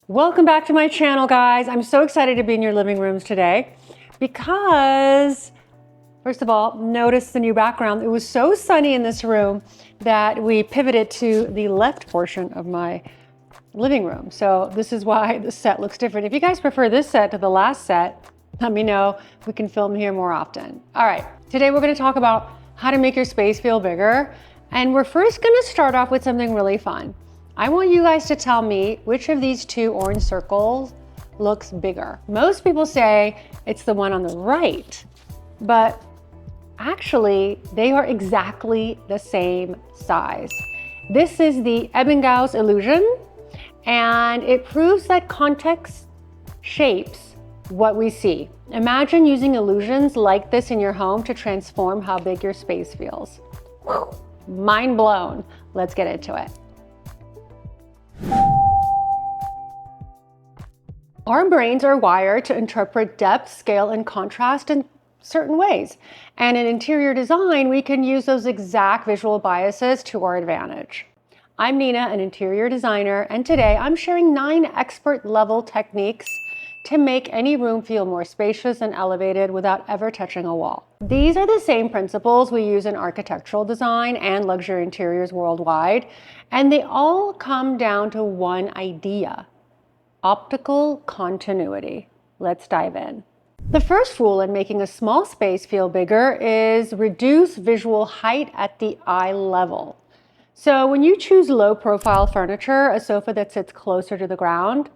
Welcome back to my channel, guys. I'm so excited to be in your living rooms today because, first of all, notice the new background. It was so sunny in this room that we pivoted to the left portion of my living room. So this is why the set looks different. If you guys prefer this set to the last set, let me know. We can film here more often. All right, today we're going to talk about how to make your space feel bigger. And we're first going to start off with something really fun. I want you guys to tell me which of these two orange circles looks bigger. Most people say it's the one on the right, but actually they are exactly the same size. This is the Ebbinghaus illusion, and it proves that context shapes what we see. Imagine using illusions like this in your home to transform how big your space feels. Whew, mind blown. Let's get into it. Our brains are wired to interpret depth, scale, and contrast in certain ways. And in interior design, we can use those exact visual biases to our advantage. I'm Nina, an interior designer, and today I'm sharing 9 expert-level techniques to make any room feel more spacious and elevated without ever touching a wall. These are the same principles we use in architectural design and luxury interiors worldwide, and they all come down to one idea: optical continuity. Let's dive in. The first rule in making a small space feel bigger is reduce visual height at the eye level. So when you choose low profile furniture, a sofa that sits closer to the ground,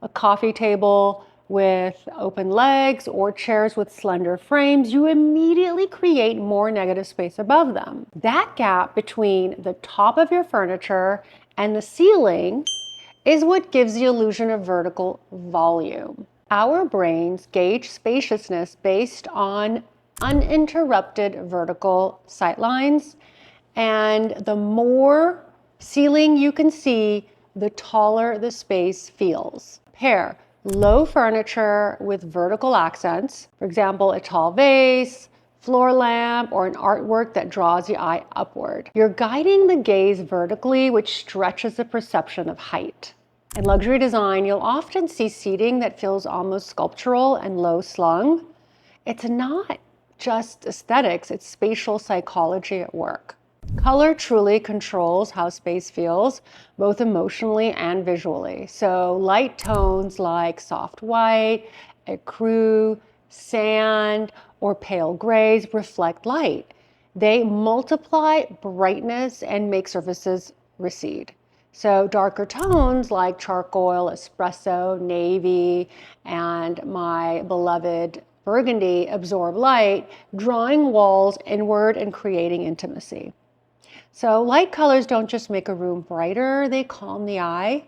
a coffee table with open legs, or chairs with slender frames, you immediately create more negative space above them. That gap between the top of your furniture and the ceiling is what gives the illusion of vertical volume. Our brains gauge spaciousness based on uninterrupted vertical sight lines, and the more ceiling you can see, the taller the space feels. Pair low furniture with vertical accents, for example, a tall vase, floor lamp, or an artwork that draws the eye upward. You're guiding the gaze vertically, which stretches the perception of height. In luxury design, you'll often see seating that feels almost sculptural and low slung. It's not just aesthetics, it's spatial psychology at work. Color truly controls how space feels, both emotionally and visually. So light tones like soft white, ecru, sand, or pale grays reflect light. They multiply brightness and make surfaces recede. So darker tones like charcoal, espresso, navy, and my beloved burgundy absorb light, drawing walls inward and creating intimacy. So light colors don't just make a room brighter, they calm the eye.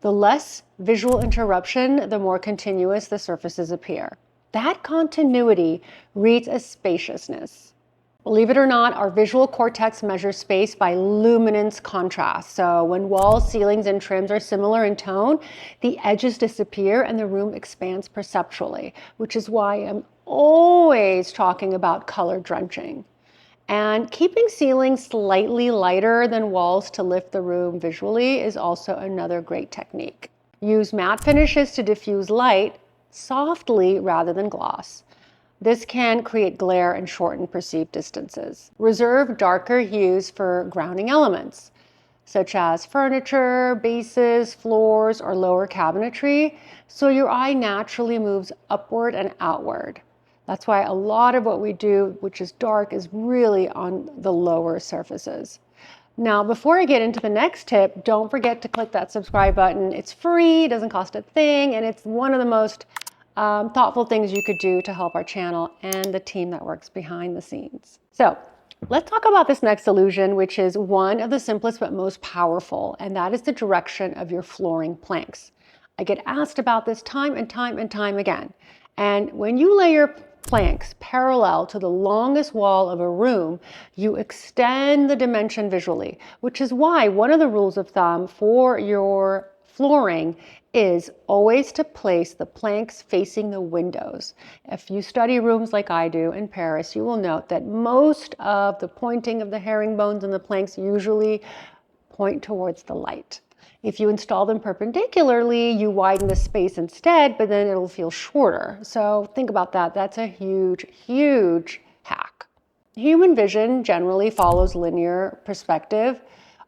The less visual interruption, the more continuous the surfaces appear. That continuity reads as spaciousness. Believe it or not, our visual cortex measures space by luminance contrast. So when walls, ceilings, and trims are similar in tone, the edges disappear and the room expands perceptually, which is why I'm always talking about color drenching. And keeping ceilings slightly lighter than walls to lift the room visually is also another great technique. Use matte finishes to diffuse light softly rather than gloss. This can create glare and shorten perceived distances. Reserve darker hues for grounding elements, such as furniture, bases, floors, or lower cabinetry, so your eye naturally moves upward and outward. That's why a lot of what we do, which is dark, is really on the lower surfaces. Now, before I get into the next tip, don't forget to click that subscribe button. It's free, it doesn't cost a thing, and it's one of the most thoughtful things you could do to help our channel and the team that works behind the scenes. So let's talk about this next illusion, which is one of the simplest but most powerful, and that is the direction of your flooring planks. I get asked about this time and time and time again. And when you lay your planks parallel to the longest wall of a room, you extend the dimension visually, which is why one of the rules of thumb for your flooring is always to place the planks facing the windows. If you study rooms like I do in Paris, you will note that most of the pointing of the herringbones and the planks usually point towards the light. If you install them perpendicularly, you widen the space instead, but then it'll feel shorter. So think about that. That's a huge, huge hack. Human vision generally follows linear perspective.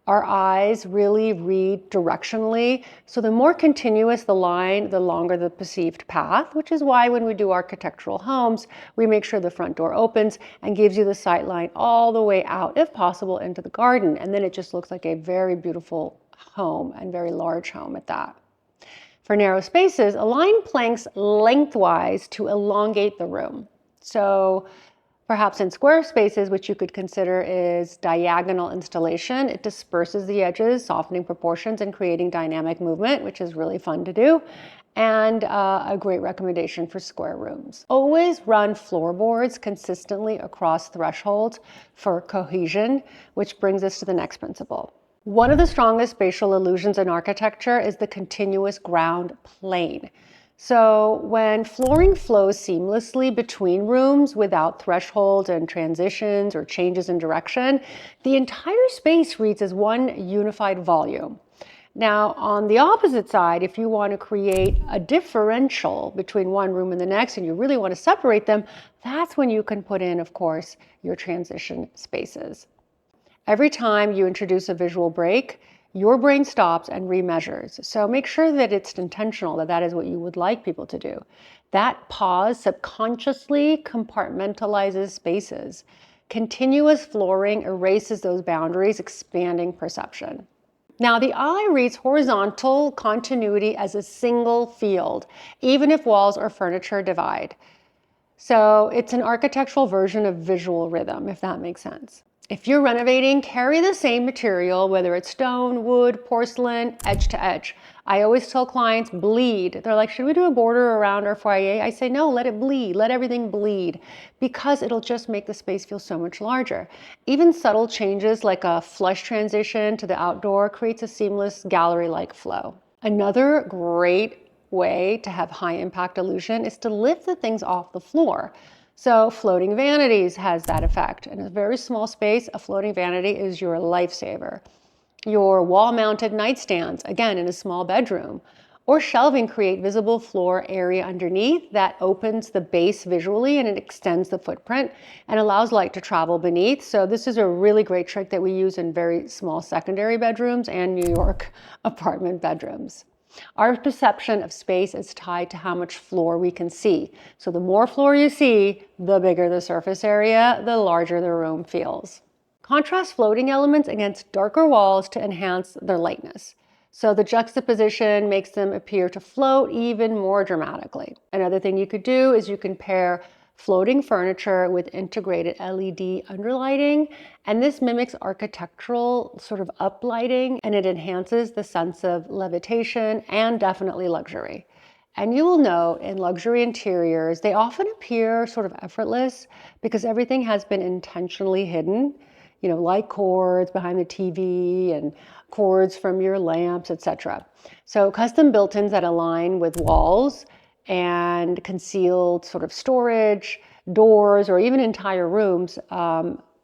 Our eyes really read directionally. So the more continuous the line, the longer the perceived path, which is why when we do architectural homes, we make sure the front door opens and gives you the sight line all the way out, if possible, into the garden. And then it just looks like a very beautiful home and very large home at that. For narrow spaces, align planks lengthwise to elongate the room. So perhaps in square spaces, which you could consider is diagonal installation, it disperses the edges, softening proportions and creating dynamic movement, which is really fun to do, and a great recommendation for square rooms. Always run floorboards consistently across thresholds for cohesion, which brings us to the next principle. One of the strongest spatial illusions in architecture is the continuous ground plane. So when flooring flows seamlessly between rooms without thresholds and transitions or changes in direction, the entire space reads as one unified volume. Now, on the opposite side, if you want to create a differential between one room and the next, and you really want to separate them, that's when you can put in, of course, your transition spaces. Every time you introduce a visual break, your brain stops and remeasures. So make sure that it's intentional, that that is what you would like people to do. That pause subconsciously compartmentalizes spaces. Continuous flooring erases those boundaries, expanding perception. Now, the eye reads horizontal continuity as a single field, even if walls or furniture divide. So it's an architectural version of visual rhythm, if that makes sense. If you're renovating, carry the same material, whether it's stone, wood, porcelain, edge to edge. I always tell clients, bleed. They're like, should we do a border around our foyer? I say, no, let it bleed. Let everything bleed, because it'll just make the space feel so much larger. Even subtle changes like a flush transition to the outdoor creates a seamless gallery-like flow. Another great way to have high impact illusion is to lift the things off the floor. So floating vanities has that effect. In a very small space, a floating vanity is your lifesaver. Your wall-mounted nightstands, again, in a small bedroom, or shelving create visible floor area underneath that opens the base visually, and it extends the footprint and allows light to travel beneath. So this is a really great trick that we use in very small secondary bedrooms and New York apartment bedrooms. Our perception of space is tied to how much floor we can see. So the more floor you see, the bigger the surface area, the larger the room feels. Contrast floating elements against darker walls to enhance their lightness. So the juxtaposition makes them appear to float even more dramatically. Another thing you could do is you can pair floating furniture with integrated LED underlighting, and this mimics architectural sort of uplighting, and it enhances the sense of levitation and definitely luxury. And you will note in luxury interiors, they often appear sort of effortless because everything has been intentionally hidden, light cords behind the TV and cords from your lamps, etc. So custom built-ins that align with walls and concealed sort of storage, doors, or even entire rooms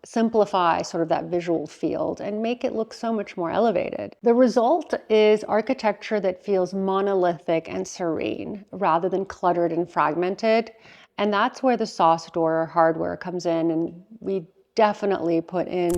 simplify sort of that visual field and make it look so much more elevated. The result is architecture that feels monolithic and serene rather than cluttered and fragmented. And that's where the sauce door hardware comes in, and we definitely put in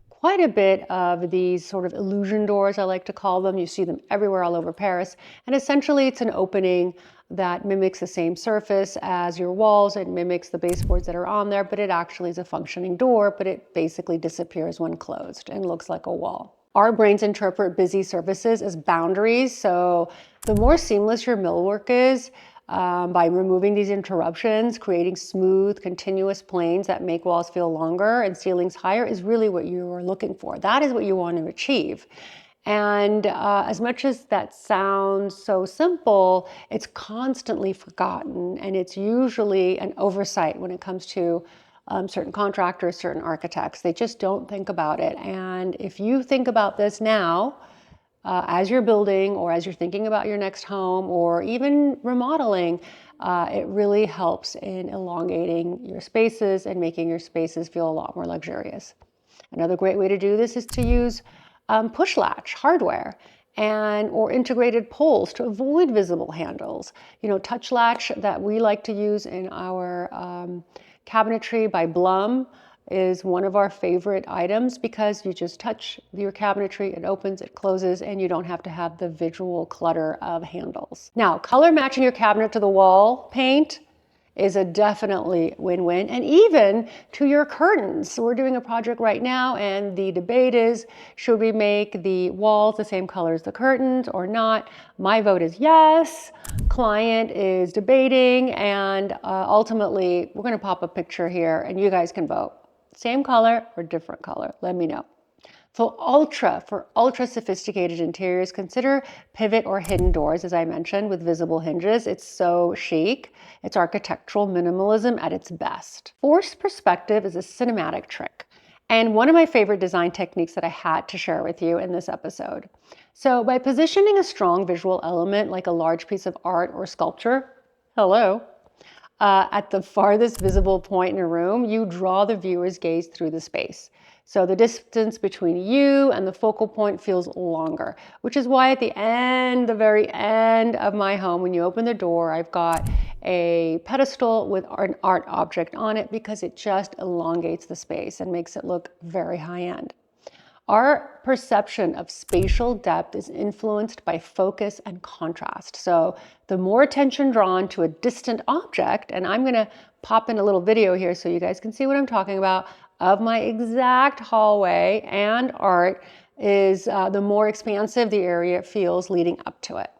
quite a bit of these sort of illusion doors, I like to call them. You see them everywhere all over Paris. And essentially it's an opening that mimics the same surface as your walls. It mimics the baseboards that are on there, but it actually is a functioning door, but it basically disappears when closed and looks like a wall. Our brains interpret busy surfaces as boundaries. So the more seamless your millwork is, by removing these interruptions, creating smooth, continuous planes that make walls feel longer and ceilings higher is really what you are looking for. That is what you want to achieve. And as much as that sounds so simple, it's constantly forgotten, and it's usually an oversight when it comes to certain contractors, certain architects. They just don't think about it. And if you think about this now, as you're building or as you're thinking about your next home or even remodeling, it really helps in elongating your spaces and making your spaces feel a lot more luxurious. Another great way to do this is to use push latch hardware. and or integrated poles to avoid visible handles. You know, touch latch that we like to use in our cabinetry by Blum is one of our favorite items because you just touch your cabinetry, it opens, it closes, and you don't have to have the visual clutter of handles. Now, color matching your cabinet to the wall paint is a definitely win-win, and even to your curtains. So we're doing a project right now, and the debate is, should we make the walls the same color as the curtains or not? My vote is yes. Client is debating, and ultimately, we're gonna pop a picture here, and you guys can vote. Same color or different color, let me know. For ultra sophisticated interiors, consider pivot or hidden doors, as I mentioned, with visible hinges. It's so chic. It's architectural minimalism at its best. Forced perspective is a cinematic trick, and one of my favorite design techniques that I had to share with you in this episode. So by positioning a strong visual element like a large piece of art or sculpture, at the farthest visible point in a room, you draw the viewer's gaze through the space. So the distance between you and the focal point feels longer, which is why at the very end of my home, when you open the door, I've got a pedestal with an art object on it because it just elongates the space and makes it look very high-end. Our perception of spatial depth is influenced by focus and contrast. So the more attention drawn to a distant object, and I'm gonna pop in a little video here so you guys can see what I'm talking about, of my exact hallway and art, is the more expansive the area feels leading up to it.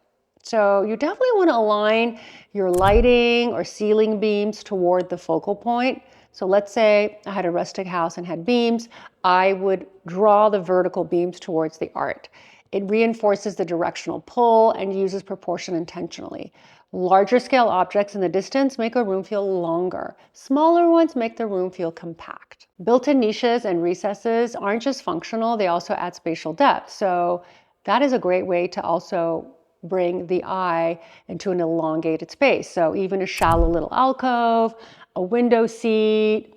So you definitely want to align your lighting or ceiling beams toward the focal point. So let's say I had a rustic house and had beams, I would draw the vertical beams towards the art. It reinforces the directional pull and uses proportion intentionally. Larger scale objects in the distance make a room feel longer. Smaller ones make the room feel compact. Built-in niches and recesses aren't just functional, they also add spatial depth. So that is a great way to also bring the eye into an elongated space. So even a shallow little alcove, a window seat,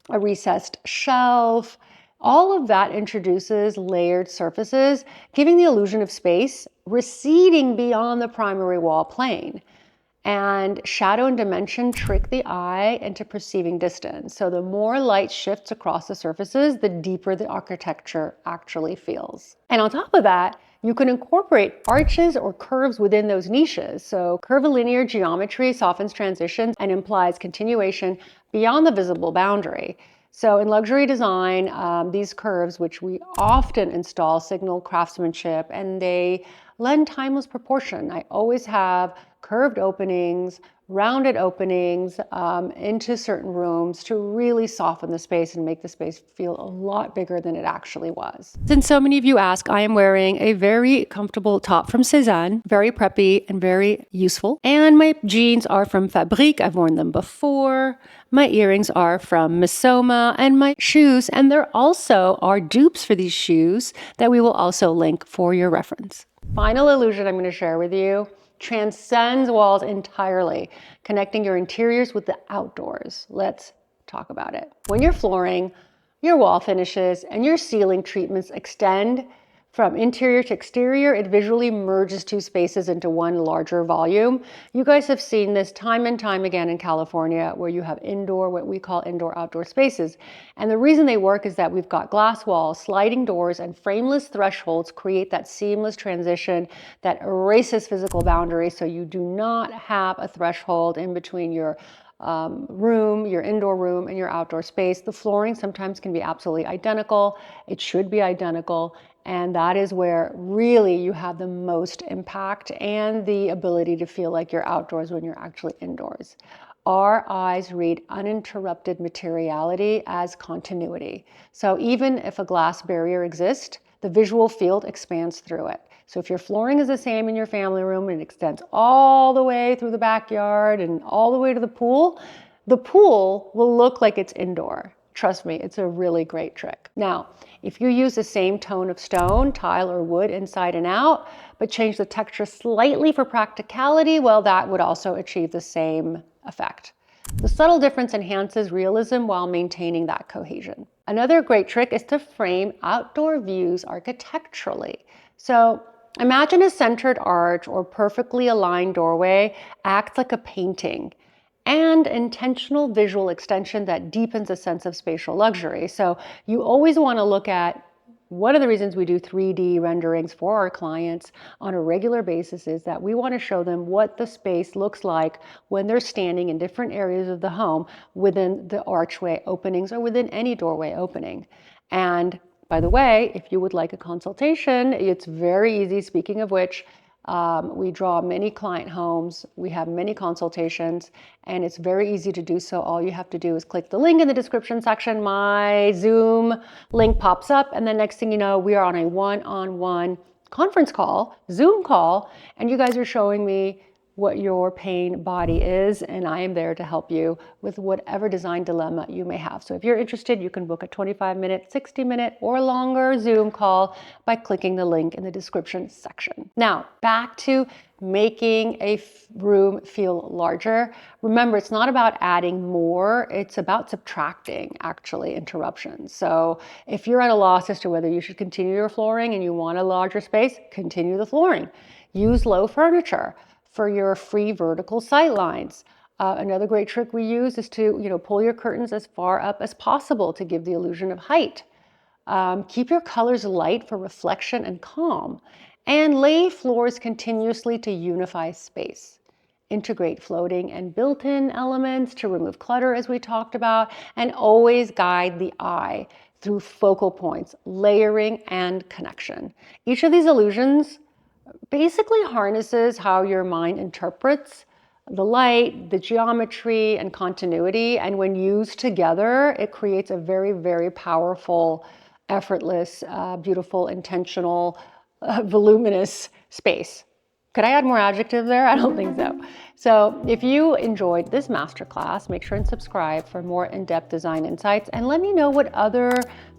a recessed shelf, all of that introduces layered surfaces, giving the illusion of space receding beyond the primary wall plane. And shadow and dimension trick the eye into perceiving distance. So the more light shifts across the surfaces, the deeper the architecture actually feels. And on top of that, you can incorporate arches or curves within those niches. So curvilinear geometry softens transitions and implies continuation beyond the visible boundary. So in luxury design, these curves, which we often install, signal craftsmanship, and they lend timeless proportion. I always have curved openings, rounded openings into certain rooms to really soften the space and make the space feel a lot bigger than it actually was. Since so many of you ask, I am wearing a very comfortable top from Cézanne, very preppy and very useful. And my jeans are from Fabrique. I've worn them before. My earrings are from Missoma, and my shoes, and there also are dupes for these shoes that we will also link for your reference. Final illusion I'm going to share with you transcends walls entirely, connecting your interiors with the outdoors. Let's talk about it. When your flooring, your wall finishes, and your ceiling treatments extend from interior to exterior, it visually merges two spaces into one larger volume. You guys have seen this time and time again in California, where you have indoor, what we call indoor-outdoor spaces. And the reason they work is that we've got glass walls, sliding doors, and frameless thresholds create that seamless transition that erases physical boundaries, so you do not have a threshold in between your room, your indoor room, and your outdoor space. The flooring sometimes can be absolutely identical. It should be identical. And that is where really you have the most impact and the ability to feel like you're outdoors when you're actually indoors. Our eyes read uninterrupted materiality as continuity. So even if a glass barrier exists, the visual field expands through it. So if your flooring is the same in your family room and it extends all the way through the backyard and all the way to the pool will look like it's indoor. Trust me, it's a really great trick. Now, if you use the same tone of stone, tile, or wood inside and out, but change the texture slightly for practicality, well, that would also achieve the same effect. The subtle difference enhances realism while maintaining that cohesion. Another great trick is to frame outdoor views architecturally. So Imagine a centered arch or perfectly aligned doorway acts like a painting and intentional visual extension that deepens a sense of spatial luxury. So you always want to look at, one of the reasons we do 3D renderings for our clients on a regular basis is that we want to show them what the space looks like when they're standing in different areas of the home within the archway openings or within any doorway opening. And by the way, if you would like a consultation, it's very easy. Speaking of which, we draw many client homes, we have many consultations, and it's very easy to do so. All you have to do is click the link in the description section. My Zoom link pops up, and the next thing you know, we are on a one-on-one conference call, Zoom call, and you guys are showing me what your pain body is, and I am there to help you with whatever design dilemma you may have. So if you're interested, you can book a 25-minute, 60-minute, or longer Zoom call by clicking the link in the description section. Now, back to making a room feel larger. Remember, it's not about adding more, it's about subtracting, actually, interruptions. So if you're at a loss as to whether you should continue your flooring and you want a larger space, continue the flooring. Use low furniture for your free vertical sight lines. Another great trick we use is to pull your curtains as far up as possible to give the illusion of height. Keep your colors light for reflection and calm. And lay floors continuously to unify space. Integrate floating and built-in elements to remove clutter, as we talked about, and always guide the eye through focal points, layering, and connection. Each of these illusions basically harnesses how your mind interprets the light, the geometry, and continuity. And when used together, it creates a very, very powerful, effortless, beautiful, intentional, voluminous space. Could I add more adjective there? I don't think so. So if you enjoyed this masterclass, make sure and subscribe for more in-depth design insights, and let me know what other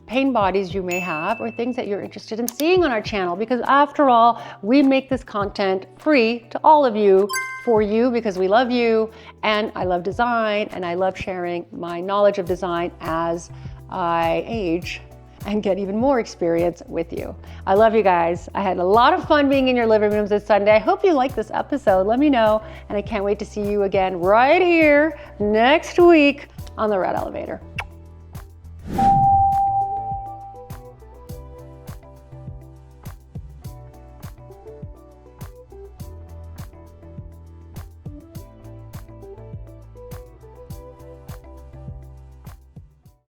pain bodies you may have or things that you're interested in seeing on our channel, because after all, we make this content free to all of you, for you, because we love you, and I love design, and I love sharing my knowledge of design as I age and get even more experience with you. I love you guys. I had a lot of fun being in your living rooms this Sunday. I hope you liked this episode. Let me know, and I can't wait to see you again right here next week on the Red Elevator.